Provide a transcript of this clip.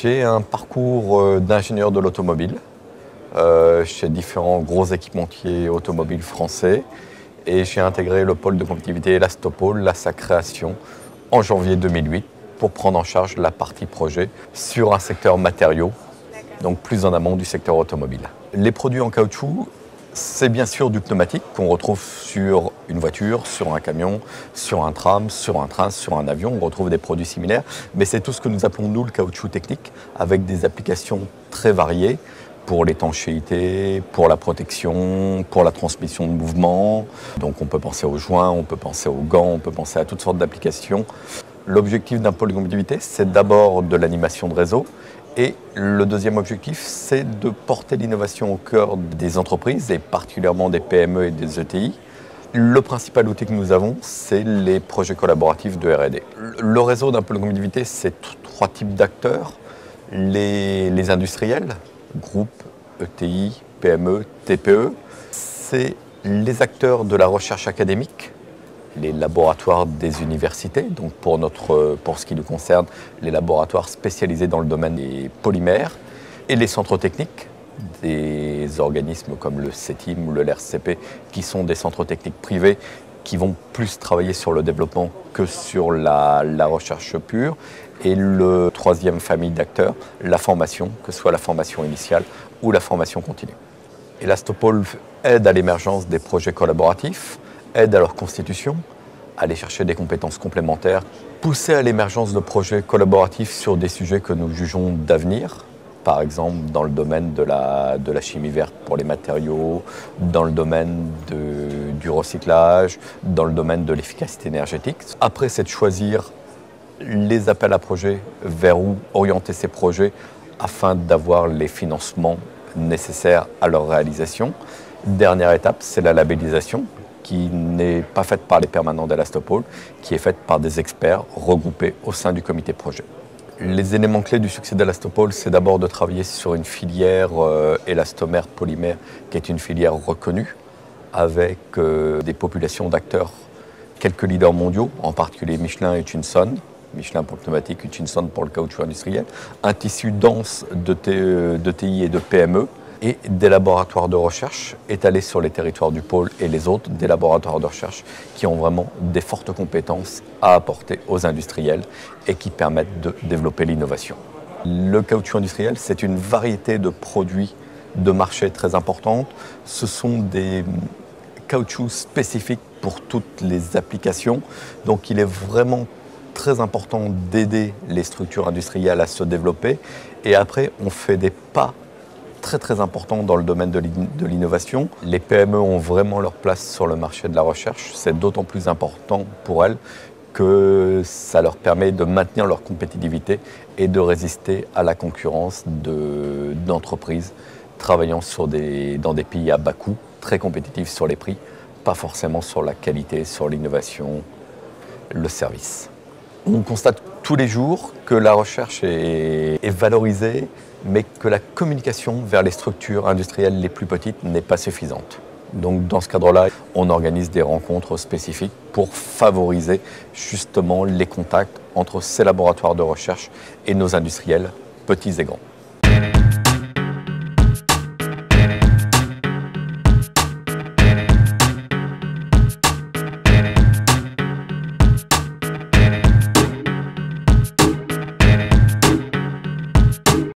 J'ai un parcours d'ingénieur de l'automobile chez différents gros équipementiers automobiles français et j'ai intégré le pôle de compétitivité Elastopol à sa création en janvier 2008 pour prendre en charge la partie projet sur un secteur matériaux, donc plus en amont du secteur automobile. Les produits en caoutchouc, c'est bien sûr du pneumatique qu'on retrouve sur une voiture, sur un camion, sur un tram, sur un train, sur un avion. On retrouve des produits similaires, mais c'est tout ce que nous appelons nous le caoutchouc technique, avec des applications très variées pour l'étanchéité, pour la protection, pour la transmission de mouvement. Donc on peut penser aux joints, on peut penser aux gants, on peut penser à toutes sortes d'applications. L'objectif d'un pôle de compétitivité, c'est d'abord de l'animation de réseau. Et le deuxième objectif, c'est de porter l'innovation au cœur des entreprises, et particulièrement des PME et des ETI. Le principal outil que nous avons, c'est les projets collaboratifs de R&D. Le réseau d'un pôle de compétitivité, c'est trois types d'acteurs. Les industriels, groupes, ETI, PME, TPE. C'est les acteurs de la recherche académique, les laboratoires des universités, donc pour ce qui nous concerne, les laboratoires spécialisés dans le domaine des polymères, et les centres techniques, des organismes comme le CETIM ou le LRCP, qui sont des centres techniques privés qui vont plus travailler sur le développement que sur la recherche pure. Et le troisième famille d'acteurs, la formation, que ce soit la formation initiale ou la formation continue. Elastopol aide à l'émergence des projets collaboratifs, aide à leur constitution, aller chercher des compétences complémentaires, pousser à l'émergence de projets collaboratifs sur des sujets que nous jugeons d'avenir, par exemple dans le domaine de la chimie verte pour les matériaux, dans le domaine du recyclage, dans le domaine de l'efficacité énergétique. Après, c'est de choisir les appels à projets, vers où orienter ces projets afin d'avoir les financements nécessaires à leur réalisation. Dernière étape, c'est la labellisation, qui n'est pas faite par les permanents d'Elastopol, qui est faite par des experts regroupés au sein du comité projet. Les éléments clés du succès d'Elastopol, c'est d'abord de travailler sur une filière élastomère polymère, qui est une filière reconnue, avec des populations d'acteurs, quelques leaders mondiaux, en particulier Michelin et Hutchinson. Michelin pour le pneumatique, Hutchinson pour le caoutchouc industriel. Un tissu dense de TI et de PME. Et des laboratoires de recherche étalés sur les territoires du pôle et les autres, des laboratoires de recherche qui ont vraiment des fortes compétences à apporter aux industriels et qui permettent de développer l'innovation. Le caoutchouc industriel, c'est une variété de produits de marché très importante. Ce sont des caoutchoucs spécifiques pour toutes les applications. Donc il est vraiment très important d'aider les structures industrielles à se développer. Et après, on fait des pas très important dans le domaine de l'innovation. Les PME ont vraiment leur place sur le marché de la recherche. C'est d'autant plus important pour elles que ça leur permet de maintenir leur compétitivité et de résister à la concurrence d'entreprises travaillant dans des pays à bas coût, très compétitifs sur les prix, pas forcément sur la qualité, sur l'innovation, le service. On constate tous les jours que la recherche est valorisée, mais que la communication vers les structures industrielles les plus petites n'est pas suffisante. Donc dans ce cadre-là, on organise des rencontres spécifiques pour favoriser justement les contacts entre ces laboratoires de recherche et nos industriels, petits et grands.